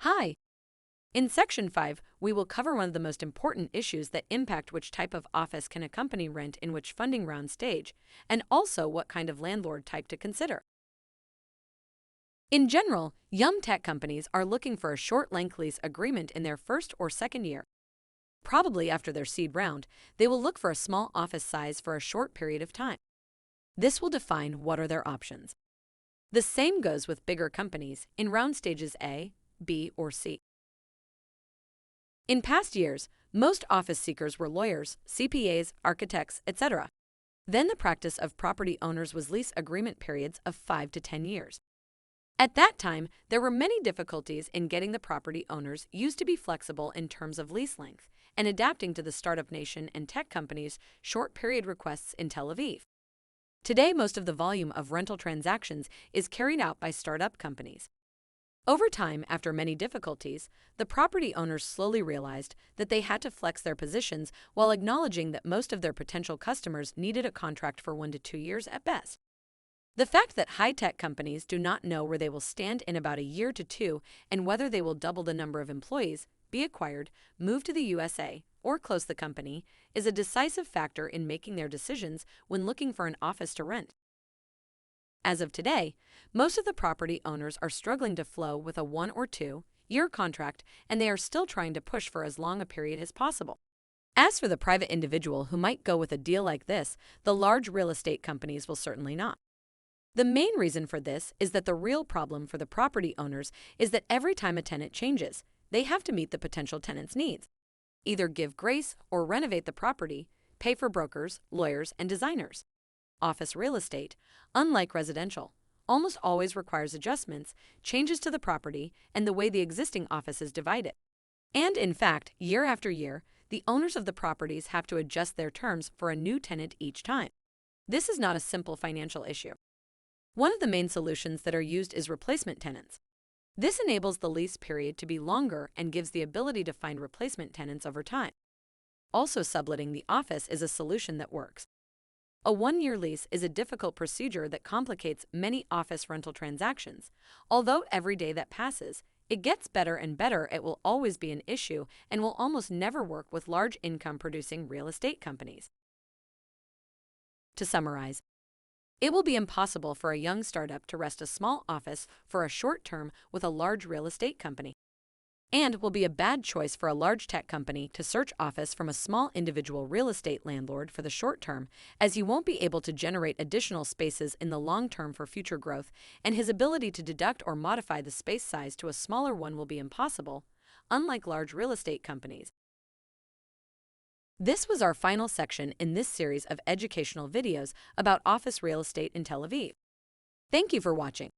Hi! In Section 5, we will cover one of the most important issues that impact which type of office can a company rent in which funding round stage, and also what kind of landlord type to consider. In general, young tech companies are looking for a short-length lease agreement in their first or second year. Probably after their seed round, they will look for a small office size for a short period of time. This will define what are their options. The same goes with bigger companies in round stages A, B, or C. In past years, most office seekers were lawyers, CPAs, architects, etc. Then the practice of property owners was lease agreement periods of 5 to 10 years. At that time, there were many difficulties in getting the property owners used to be flexible in terms of lease length and adapting to the startup nation and tech companies' short period requests in Tel Aviv. Today, most of the volume of rental transactions is carried out by startup companies. Over time, after many difficulties, the property owners slowly realized that they had to flex their positions while acknowledging that most of their potential customers needed a contract for 1 to 2 years at best. The fact that high-tech companies do not know where they will stand in about a year to two and whether they will double the number of employees, be acquired, move to the USA, or close the company is a decisive factor in making their decisions when looking for an office to rent. As of today, most of the property owners are struggling to flow with a 1 or 2 year contract, and they are still trying to push for as long a period as possible. As for the private individual who might go with a deal like this, the large real estate companies will certainly not. The main reason for this is that the real problem for the property owners is that every time a tenant changes, they have to meet the potential tenant's needs. Either give grace or renovate the property, pay for brokers, lawyers, and designers. Office real estate, unlike residential, almost always requires adjustments, changes to the property, and the way the existing office is divided. And in fact, year after year, the owners of the properties have to adjust their terms for a new tenant each time. This is not a simple financial issue. One of the main solutions that are used is replacement tenants. This enables the lease period to be longer and gives the ability to find replacement tenants over time. Also, subletting the office is a solution that works. A 1-year lease is a difficult procedure that complicates many office rental transactions. Although every day that passes, it gets better and better, it will always be an issue and will almost never work with large income-producing real estate companies. To summarize, it will be impossible for a young startup to rent a small office for a short term with a large real estate company, and will be a bad choice for a large tech company to search office from a small individual real estate landlord for the short term, as he won't be able to generate additional spaces in the long term for future growth, and his ability to deduct or modify the space size to a smaller one will be impossible, unlike large real estate companies. This was our final section in this series of educational videos about office real estate in Tel Aviv. Thank you for watching.